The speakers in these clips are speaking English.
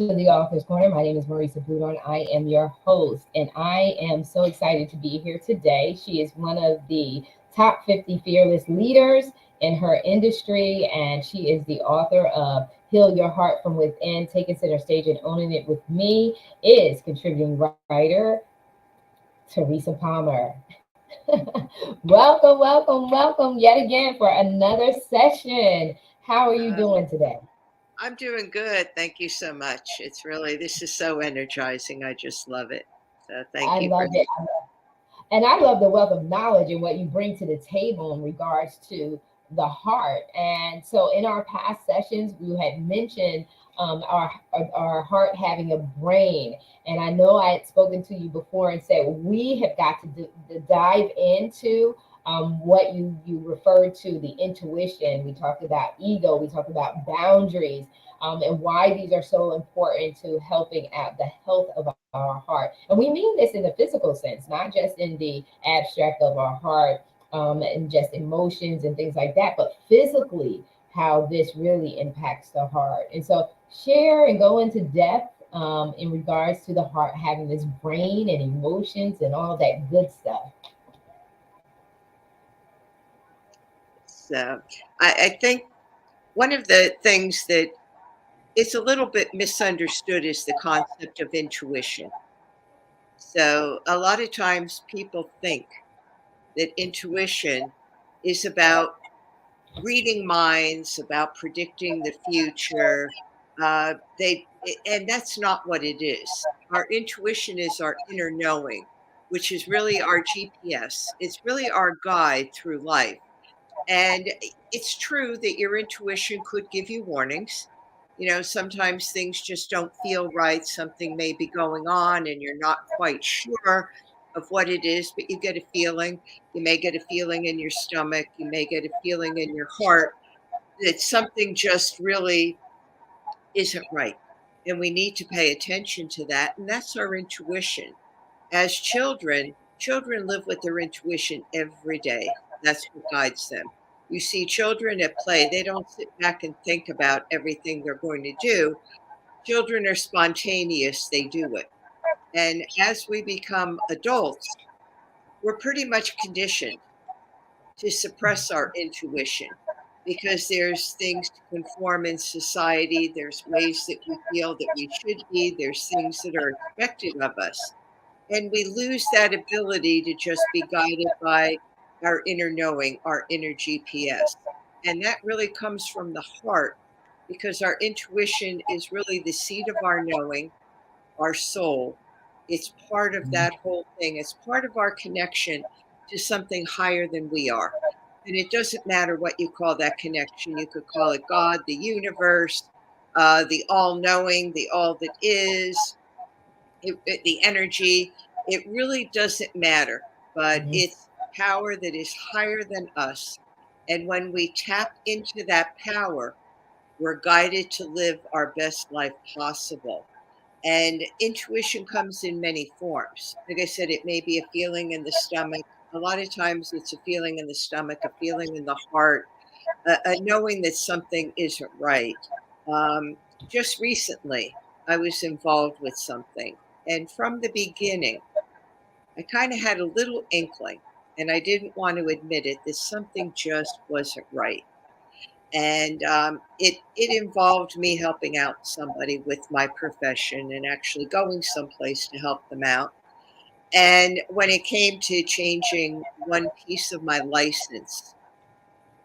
to the Author's Corner. My name is Marissa Bloedoorn. I am your host, and I am so excited to be here today. She is one of the top 50 fearless leaders in her industry, and she is the author of Heal Your Heart from Within, Taking Center Stage and Owning It with Me, is contributing writer Teresa Palmer. Welcome yet again for another session. How are you Uh, doing today? I'm doing good. Thank you so much. This is so energizing. I just love it. So thank I you for love it. And I love the wealth of knowledge and what you bring to the table in regards to the heart. And so, in our past sessions, we had mentioned our heart having a brain. And I know I had spoken to you before and said we have got to dive into what you referred to, the intuition. We talked about ego. We talked about boundaries. And why these are so important to helping out the health of our heart. And we mean this in the physical sense, not just in the abstract of our heart and just emotions and things like that, but physically, how this really impacts the heart. And so, share and go into depth in regards to the heart having this brain and emotions and all that good stuff. so I think one of the things that is a little bit misunderstood is the concept of intuition. So a lot of times people think that intuition is about reading minds, about predicting the future. And that's not what it is. Our intuition is our inner knowing, which is really our GPS. It's really our guide through life. And it's true that your intuition could give you warnings. Sometimes things just don't feel right. Something may be going on and you're not quite sure of what it is, but you get a feeling. You may get a feeling in your stomach. You may get a feeling in your heart that something just really isn't right. And we need to pay attention to that. And that's our intuition. As children live with their intuition every day. That's what guides them. You see children at play, they don't sit back and think about everything they're going to do. Children are spontaneous, they do it. And as we become adults, we're pretty much conditioned to suppress our intuition because there's things to conform in society, there's ways that we feel that we should be, there's things that are expected of us. And we lose that ability to just be guided by our inner knowing, our inner GPS. And that really comes from the heart because our intuition is really the seat of our knowing, our soul. It's part of that whole thing. It's part of our connection to something higher than we are. And it doesn't matter what you call that connection. You could call it God, the universe, the all knowing, the all that is, the energy. It really doesn't matter, but Mhm. it's power that is higher than us. And when we tap into that power, we're guided to live our best life possible. And intuition comes in many forms. Like I said, it may be a feeling in the stomach. A lot of times it's a feeling in the stomach, a feeling in the heart, a knowing that something isn't right. Um, just recently, I was involved with something. And from the beginning, I kind of had a little inkling, and I didn't want to admit it, that something just wasn't right. And it involved me helping out somebody with my profession and actually going someplace to help them out. And when it came to changing one piece of my license,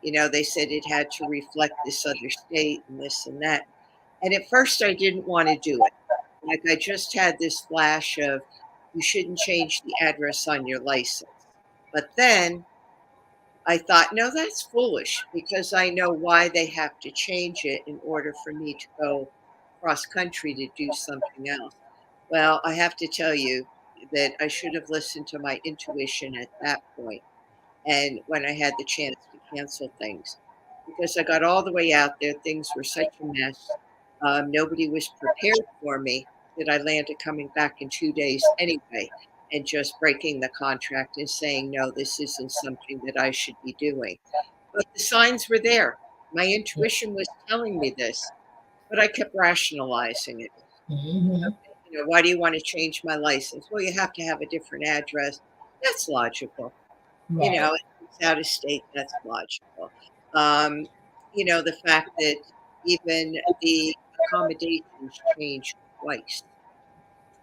they said it had to reflect this other state and this and that. And at first, I didn't want to do it. Like, I just had this flash of, you shouldn't change the address on your license. But then I thought, no, that's foolish because I know why they have to change it in order for me to go cross country to do something else. Well, I have to tell you that I should have listened to my intuition at that point and when I had the chance to cancel things because I got all the way out there. Things were such a mess. Nobody was prepared for me that I landed coming back in 2 days anyway and just breaking the contract and saying, no, this isn't something that I should be doing. But the signs were there. My intuition was telling me this, but I kept rationalizing it. Hmm. Why do you want to change my license? Well, you have to have a different address. That's logical. Right. If it's out of state, that's logical. Um, the fact that even the accommodations change twice,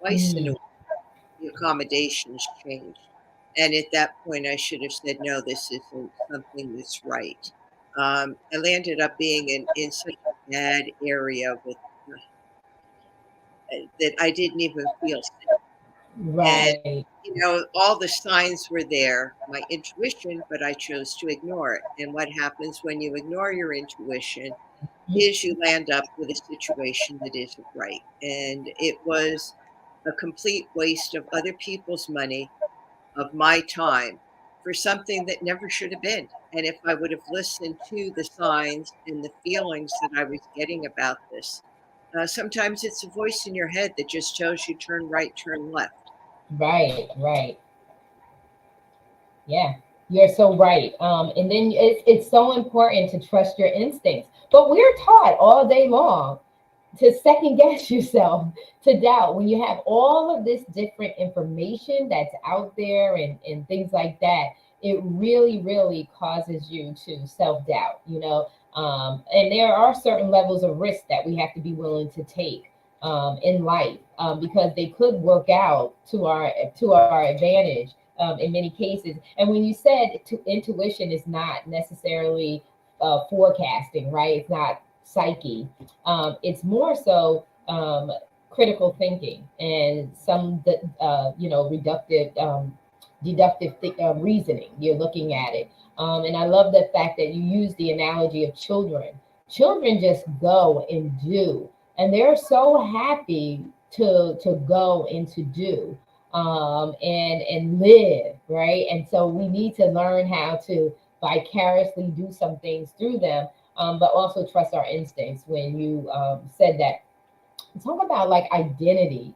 twice in a Mm. week, the accommodations changed. And at that point, I should have said, no, this isn't something that's right. I landed up being in such a bad area with that I didn't even feel safe. And, Right. all the signs were there, my intuition, but I chose to ignore it. And what happens when you ignore your intuition is you land up with a situation that isn't right. And it was a complete waste of other people's money, of my time, for something that never should have been. And if I would have listened to the signs and the feelings that I was getting about this, sometimes it's a voice in your head that just tells you turn right, turn left. Right. Right. Yeah, you're so right. And then it's so important to trust your instincts. But we're taught all day long to second guess yourself, to doubt when you have all of this different information that's out there and things like that. It really, really causes you to self doubt, and there are certain levels of risk that we have to be willing to take in life, because they could work out to our advantage in many cases. And when you said intuition is not necessarily forecasting, right? It's not psyche. It's more so critical thinking and some, reductive, deductive reasoning. You're looking at it. And I love the fact that you use the analogy of children. Children just go and do, and they're so happy to go and to do, and live, right? And so we need to learn how to vicariously do some things through them, but also trust our instincts. When you said that, talk about like identity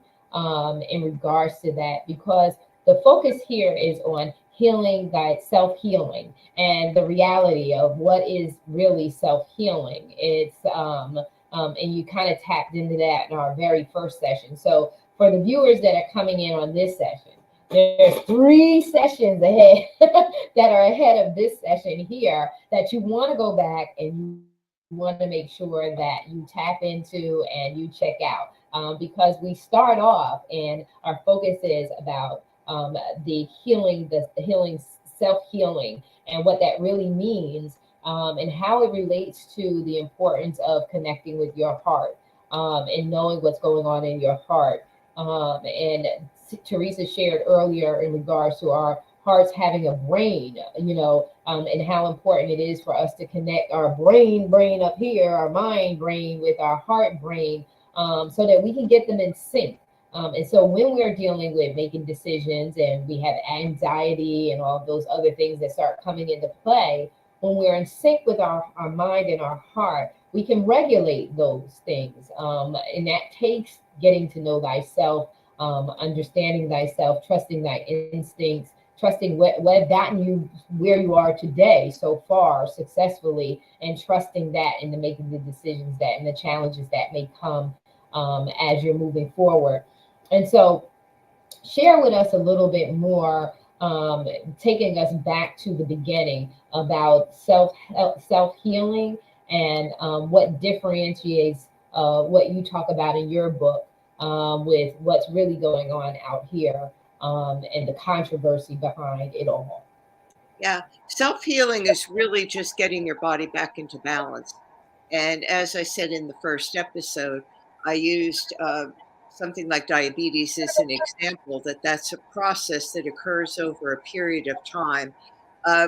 in regards to that, because the focus here is on healing, that self healing, and the reality of what is really self healing. And you kind of tapped into that in our very first session. So for the viewers that are coming in on this session, there's 3 sessions ahead that are ahead of this session here that you want to go back and you want to make sure that you tap into and you check out, because we start off and our focus is about the healing, the healing, self healing, and what that really means, and how it relates to the importance of connecting with your heart, and knowing what's going on in your heart. And Teresa shared earlier in regards to our hearts having a brain, and how important it is for us to connect our brain up here, our mind brain, with our heart brain, so that we can get them in sync. And so when we're dealing with making decisions and we have anxiety and all of those other things that start coming into play, when we're in sync with our mind and our heart, we can regulate those things. And that takes getting to know thyself, understanding thyself, trusting thy instincts, trusting what have gotten you where you are today so far successfully, and trusting that into making the decisions that and the challenges that may come as you're moving forward. And so share with us a little bit more, taking us back to the beginning about self healing, and what differentiates what you talk about in your book, with what's really going on out here, and the controversy behind it all. Yeah, self-healing is really just getting your body back into balance. And as I said in the first episode, I used something like diabetes as an example, that's a process that occurs over a period of time.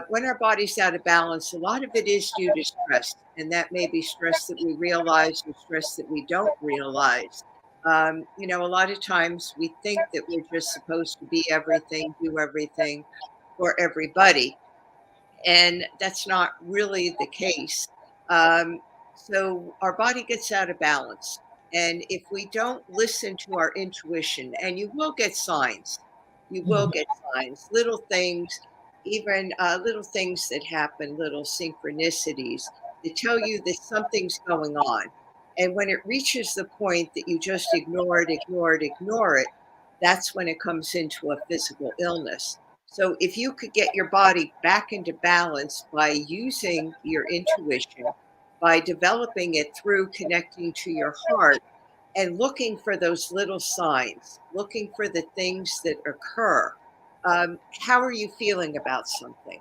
When our body's out of balance, a lot of it is due to stress, and that may be stress that we realize or stress that we don't realize. A lot of times we think that we're just supposed to be everything, do everything for everybody, and that's not really the case. Um, so our body gets out of balance. And if we don't listen to our intuition, and you will get signs, you will Mhm. get signs, little things, even little things that happen, little synchronicities that tell you that something's going on. And when it reaches the point that you just ignore it, that's when it comes into a physical illness. So if you could get your body back into balance by using your intuition, by developing it through connecting to your heart and looking for those little signs, looking for the things that occur. How are you feeling about something?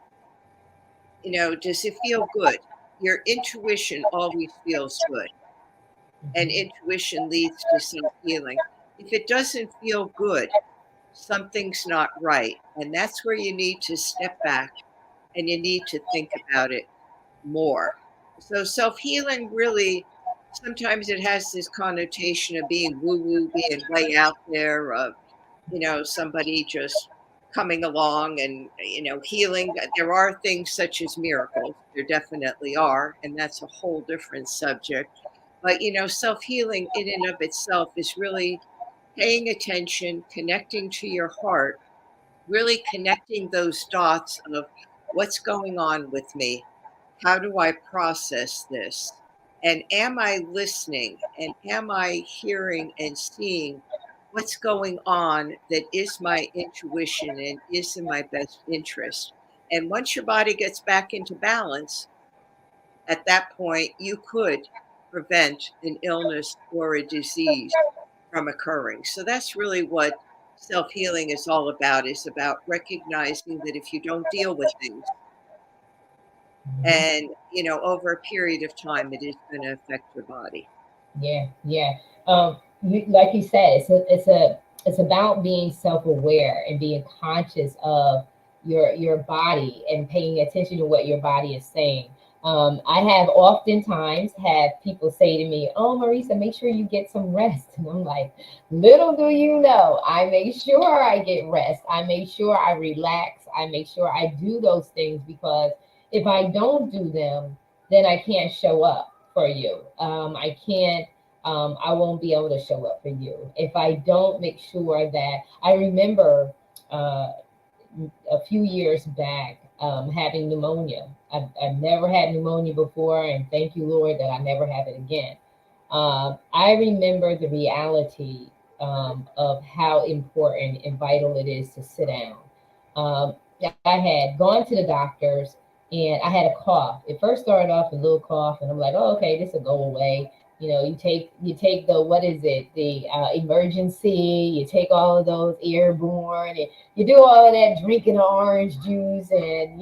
Does it feel good? Your intuition always feels good, and Mhm. intuition leads to self healing. If it doesn't feel good, something's not right. And that's where you need to step back and you need to think about it more. So self healing really, sometimes it has this connotation of being woo woo, being way out there, of, somebody just coming along and, healing. There are things such as miracles. There definitely are. And that's a whole different subject. But, self healing in and of itself is really paying attention, connecting to your heart, really connecting those dots of what's going on with me. How do I process this? And am I listening? And am I hearing and seeing what's going on that is my intuition and is in my best interest? And once your body gets back into balance, at that point, you could prevent an illness or a disease from occurring. So that's really what self healing is all about, is about recognizing that if you don't deal with things, Mhm. and, over a period of time, it is going to affect your body. Yeah, yeah. Like you said, it's about being self-aware and being conscious of your body and paying attention to what your body is saying. I have oftentimes had people say to me, "Oh, Marissa, make sure you get some rest." And I'm like, "Little do you know, I make sure I get rest. I make sure I relax. I make sure I do those things because if I don't do them, then I can't show up for you. I can't, I won't be able to show up for you if I don't make sure that I remember uh, a few years back having pneumonia. I've never had pneumonia before, and thank you, Lord, that I never have it again. I remember the reality of how important and vital it is to sit down. Um, I had gone to the doctors and I had a cough. It first started off a little cough, and I'm like, oh, okay, this will go away. You take the what is it, the emergency. You take all of those airborne, and you do all of that drinking orange juice, and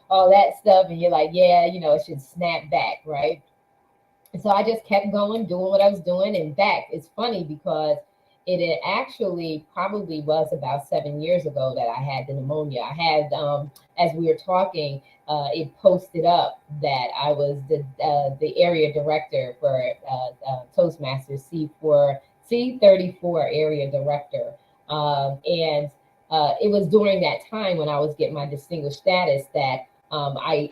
all that stuff, and you're like, yeah, it should snap back, right? And so I just kept going, doing what I was doing. In fact, it's funny because it had actually probably was about 7 years ago that I had the pneumonia. I had, as we were talking, it posted up that I was the area director for Toastmasters C34 area director, and it was during that time when I was getting my distinguished status that I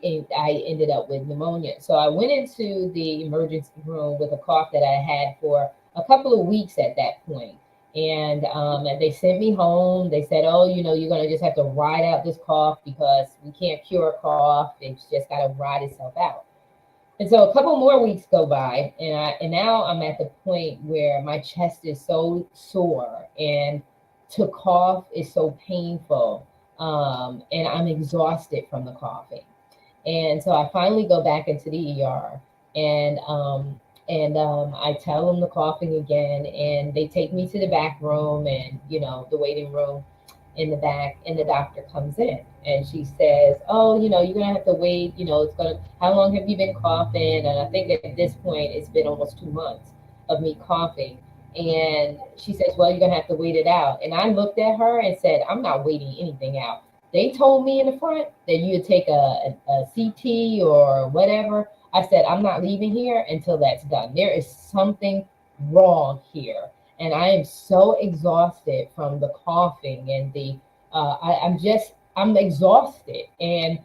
ended up with pneumonia. So I went into the emergency room with a cough that I had for a couple of weeks at that point. And they sent me home. They said, "Oh, you're going to just have to ride out this cough because we can't cure a cough. It's just got to ride itself out." And so a couple more weeks go by, and now I'm at the point where my chest is so sore, and to cough is so painful, and I'm exhausted from the coughing. And so I finally go back into the ER, and I tell them the coughing again, and they take me to the back room and the waiting room in the back, and the doctor comes in and she says, "Oh, you're gonna have to wait. It's gonna. How long have you been coughing?" And I think at this point it's been almost 2 months of me coughing. And she says, "Well, you're gonna have to wait it out." And I looked at her and said, "I'm not waiting anything out. They told me in the front that you'd take a CT or whatever." I said, "I'm not leaving here until that's done. There is something wrong here." And I am so exhausted from the coughing and I'm exhausted. And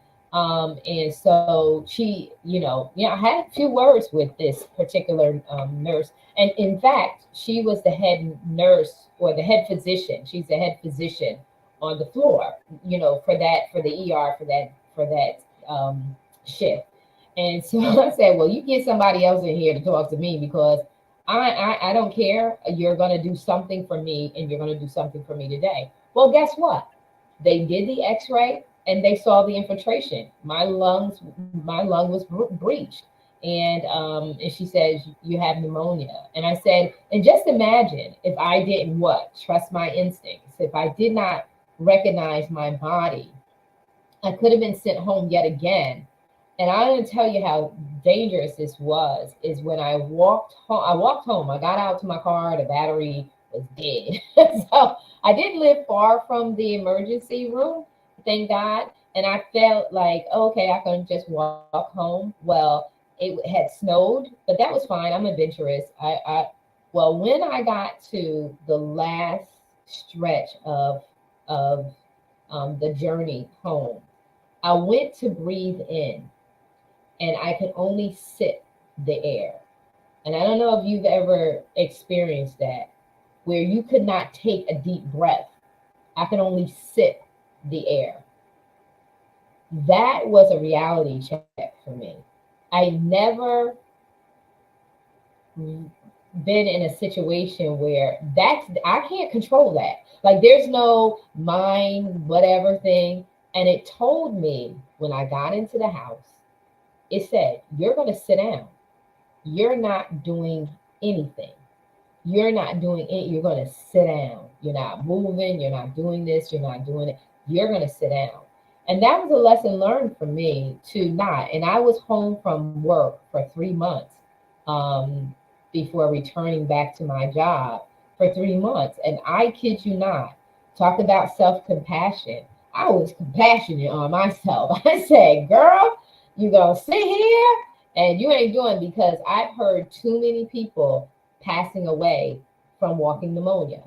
so she, I had a few words with this particular nurse. And in fact, she was the head nurse or the head physician. She's the head physician on the floor, for the ER for that shift. And so I said, "Well, you get somebody else in here to talk to me because I don't care. You're going to do something for me, and you're going to do something for me today. Well, guess what? They did the X-ray and they saw the infiltration. My lung was breached, and she says you have pneumonia. And I said, and just imagine if I didn't what trust my instincts, if I did not recognize my body, I could have been sent home yet again. And I'm going to tell you how dangerous this was. Is when I walked home. I walked home. I got out to my car. The battery was dead. So I didn't live far from the emergency room, thank God. And I felt like, okay, I can just walk home. Well, it had snowed, but that was fine. I'm adventurous. Well, when I got to the last stretch of the journey home, I went to breathe in, and I could only sip the air. And I don't know if you've ever experienced that, where you could not take a deep breath. I could only sip the air. That was a reality check for me. I never been in a situation where I can't control that. Like there's no mind, whatever thing. And it told me when I got into the house, it said, you're going to sit down. You're not doing anything. You're not doing it. You're going to sit down. You're not moving. You're not doing this. You're not doing it. You're going to sit down. And that was a lesson learned for me to not. And I was home from work for 3 months before returning back to my job for 3 months. And I kid you not, talk about self compassion. I was compassionate on myself. I said, girl, you going to sit here and you ain't doing, because I've heard too many people passing away from walking pneumonia.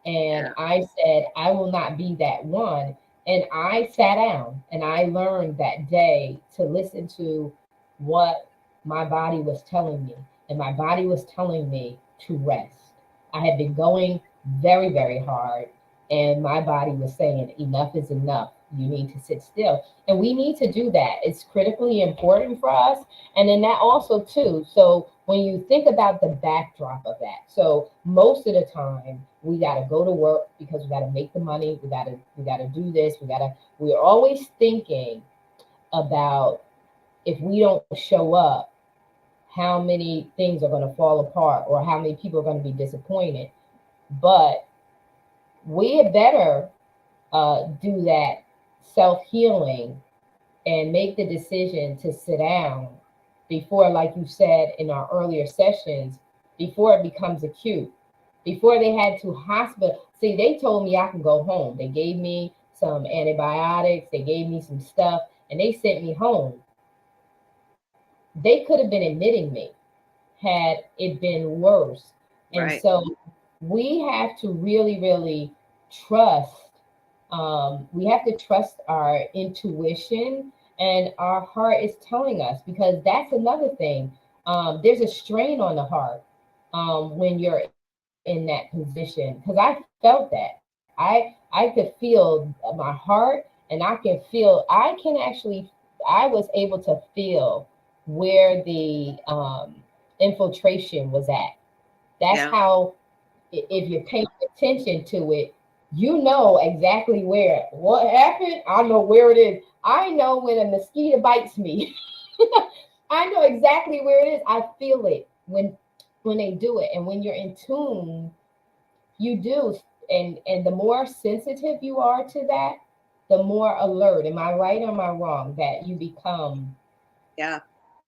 And Yeah. I said, I will not be that one. And I sat down and I learned that day to listen to what my body was telling me. And my body was telling me to rest. I had been going very, very hard. And my body was saying, enough is enough. You need to sit still. And we need to do that. It's critically important for us. And then that also, too. So when you think about the backdrop of that, so most of the time we got to go to work because we got to make the money. We got to do this. We're always thinking about if we don't show up, how many things are going to fall apart or how many people are going to be disappointed. But we had better do that self healing and make the decision to sit down before, like you said in our earlier sessions, before it becomes acute, before they had to hospital. See, they told me I can go home. They gave me some antibiotics, they gave me some stuff, and they sent me home. They could have been admitting me had it been worse. And Right. so we have to really, really trust. We have to trust our intuition, and our heart is telling us, because that's another thing. There's a strain on the heart when you're in that position, because I felt that. I could feel my heart, and I can actually, I was able to feel where the infiltration was at. That's Yeah. how, if you're paying attention to it, you know exactly where what happened. I know where it is. I know when a mosquito bites me. I know exactly where it is. I feel it when they do it. And when you're in tune, you do. And the more sensitive you are to that, the more alert. Am I right or am I wrong? That you become. Yeah.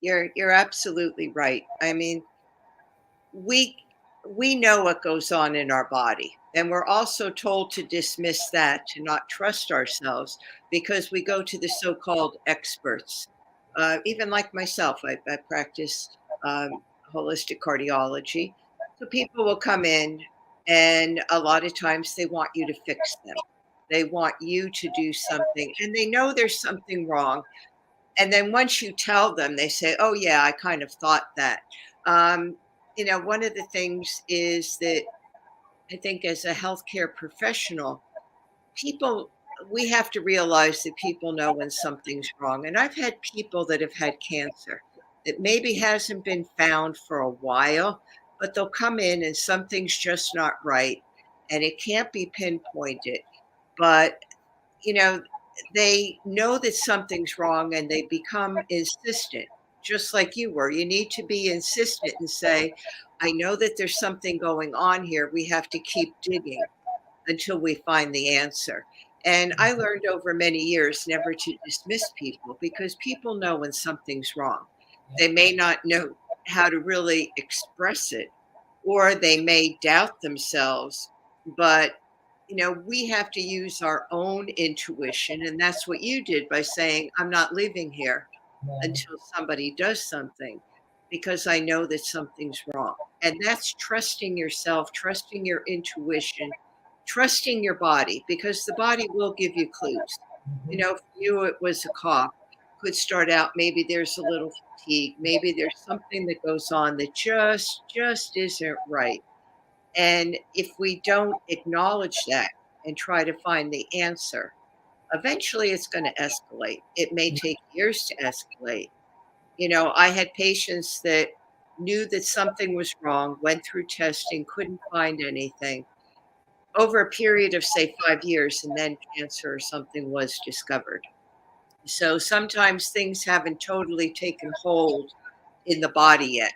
You're absolutely right. I mean, we we know what goes on in our body, and we're also told to dismiss that, to not trust ourselves, because we go to the so-called experts. Even like myself, I practice holistic cardiology. So people will come in, and a lot of times they want you to fix them. They want you to do something, and they know there's something wrong. And then once you tell them, they say, "Oh yeah, I kind of thought that." Um, one of the things is that I think as a healthcare professional, people we have to realize that people know when something's wrong. And I've had people that have had cancer that maybe hasn't been found for a while, but they'll come in and something's just not right, and it can't be pinpointed. But, you know, they know that something's wrong and they become insistent, just like you were. You need to be insistent and say, I know that there's something going on here. We have to keep digging until we find the answer. And I learned over many years never to dismiss people because people know when something's wrong. They may not know how to really express it, or they may doubt themselves, but we have to use our own intuition. And that's what you did by saying, I'm not leaving here Right. until somebody does something because I know that something's wrong. And that's trusting yourself, trusting your intuition, trusting your body because the body will give you clues. Mhm. For you, it was a cough. Could start out, maybe there's a little fatigue, maybe there's something that goes on that just isn't right. And if we don't acknowledge that and try to find the answer, eventually it's going to escalate. It may take years to escalate. I had patients that knew that something was wrong, went through testing, couldn't find anything over a period of, say, 5 years, and then cancer or something was discovered. So sometimes things haven't totally taken hold in the body yet.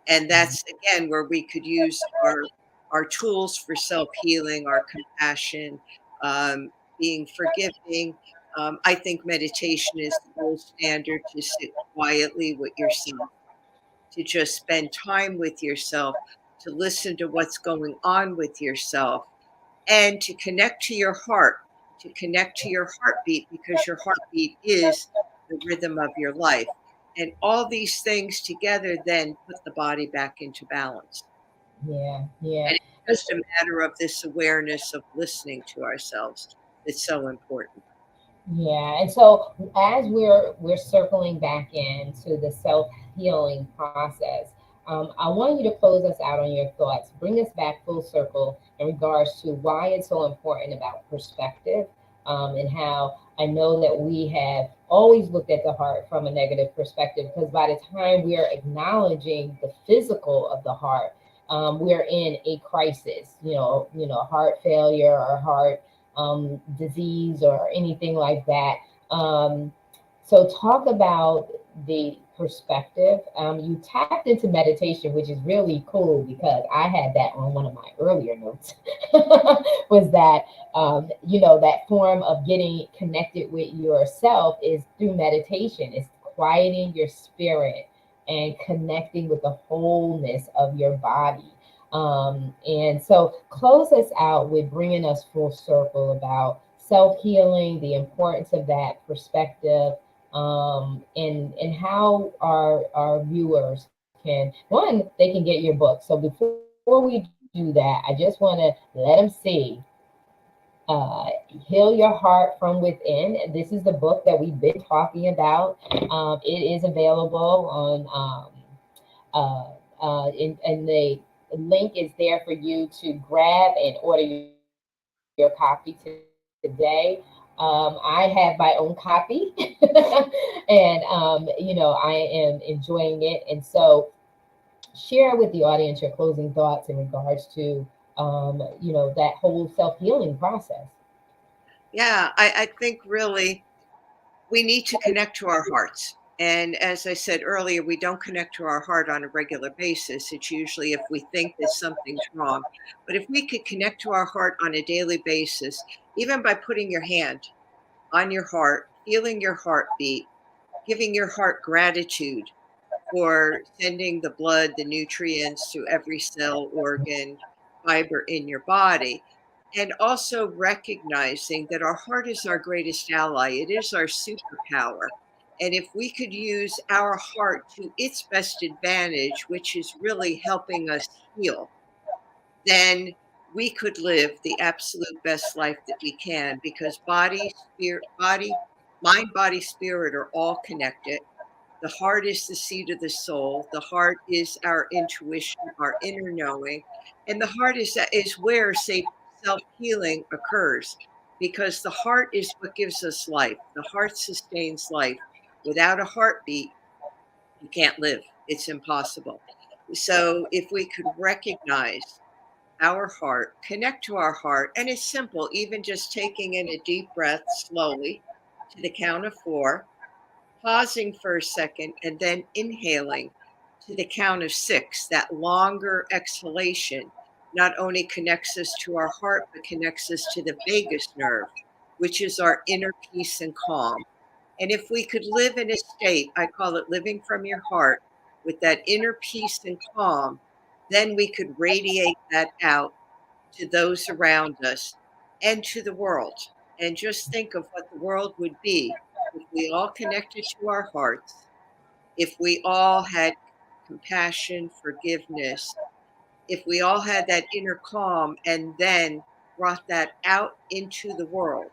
And that's again where we could use our tools for self-healing, our compassion, um, being forgiving. I think meditation is the gold standard, to sit quietly with yourself, to just spend time with yourself, to listen to what's going on with yourself, and to connect to your heart, to connect to your heartbeat, because your heartbeat is the rhythm of your life. And all these things together then put the body back into balance. Yeah, yeah. And it's just a matter of this awareness of listening to ourselves that's so important. Yeah, and so as we're circling back into the self healing process, I want you to close us out on your thoughts. Bring us back full circle in regards to why it's so important about perspective, and how I know that we have always looked at the heart from a negative perspective because by the time we are acknowledging the physical of the heart, we're in a crisis. Heart failure or heart disease or anything like that. So, talk about the perspective. You tapped into meditation, which is really cool because I had that on one of my earlier notes. Was that that form of getting connected with yourself is through meditation. It's quieting your spirit and connecting with the wholeness of your body. And so close us out with bringing us full circle about self healing, the importance of that perspective, and how our viewers they can get your book. So before we do that, I just want to let them see uh, Heal Your Heart from Within. This is the book that we've been talking about. It is available on and the link is there for you to grab and order your copy today. I have my own copy, and I am enjoying it. And so, share with the audience your closing thoughts in regards to, that whole self healing process. Yeah, I think really we need to connect to our hearts. And as I said earlier, we don't connect to our heart on a regular basis. It's usually if we think that something's wrong. But if we could connect to our heart on a daily basis, even by putting your hand on your heart, feeling your heartbeat, giving your heart gratitude for sending the blood, the nutrients to every cell, organ, fiber in your body. And also recognizing that our heart is our greatest ally, it is our superpower. And if we could use our heart to its best advantage, which is really helping us heal, then we could live the absolute best life that we can, because mind, body, spirit are all connected. The heart is the seat of the soul. The heart is our intuition, our inner knowing. And the heart is where self-healing occurs, because the heart is what gives us life. The heart sustains life. Without a heartbeat, you can't live. It's impossible. So if we could recognize our heart, connect to our heart, and it's simple, even just taking in a deep breath slowly to the count of 4, pausing for a second, and then inhaling to the count of 6. That longer exhalation not only connects us to our heart, but connects us to the vagus nerve, which is our inner peace and calm. And if we could live in a state, I call it living from your heart, with that inner peace and calm, then we could radiate that out to those around us and to the world. And just think of what the world would be if we all connected to our hearts, if we all had compassion, forgiveness, if we all had that inner calm and then brought that out into the world.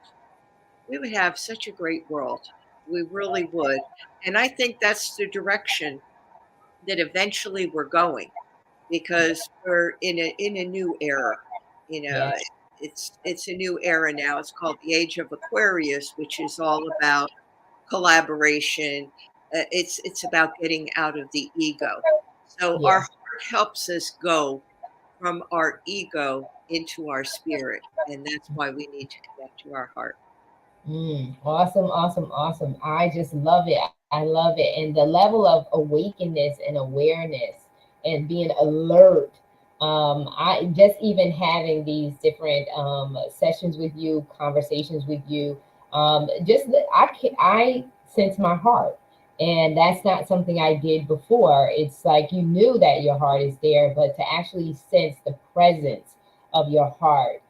We would have such a great world. We really would. And I think that's the direction that eventually we're going, because we're in a new era. You know, Yes. it's a new era now. It's called the Age of Aquarius, which is all about collaboration. It's about getting out of the ego. So our Yes. heart helps us go from our ego into our spirit, and that's why we need to connect to our heart. Awesome, awesome, awesome. I just love it. I love it. And the level of awakeness and awareness and being alert. I just even having these different sessions with you, conversations with you. I sense my heart, and that's not something I did before. It's like you knew that your heart is there, but to actually sense the presence of your heart.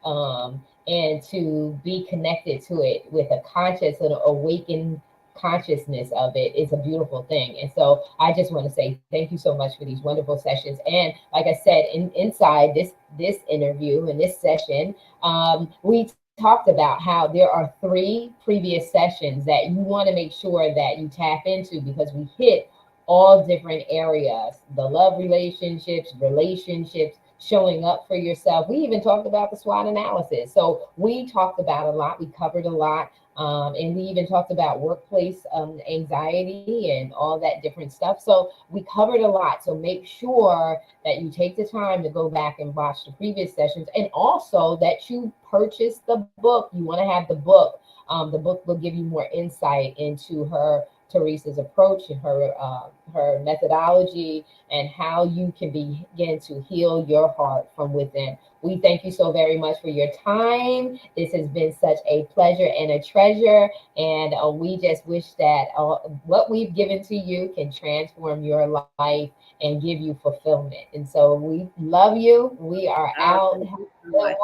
And to be connected to it with a conscious and awakened consciousness of it is a beautiful thing. And so I just want to say thank you so much for these wonderful sessions. And like I said, inside this interview and this session, we talked about how there are 3 previous sessions that you want to make sure that you tap into, because we hit all different areas: the love relationships, showing up for yourself. We even talked about the SWOT analysis. So we talked about a lot. We covered a lot. And we even talked about workplace anxiety and all that different stuff. So we covered a lot. So make sure that you take the time to go back and watch the previous sessions, and also that you purchase the book. You want to have the book. The book will give you more insight into Teresa's approach and her methodology, and how you can begin to heal your heart from within. We thank you so very much for your time. This has been such a pleasure and a treasure, and we just wish that what we've given to you can transform your life and give you fulfillment. And so we love you. We are out. Thank Have you so a good much.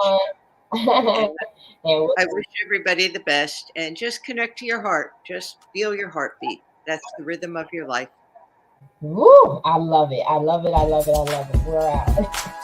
And one. And I wish everybody the best, and just connect to your heart. Just feel your heartbeat. That's the rhythm of your life. woo, I love it. I love it. I love it. I love it. We're out.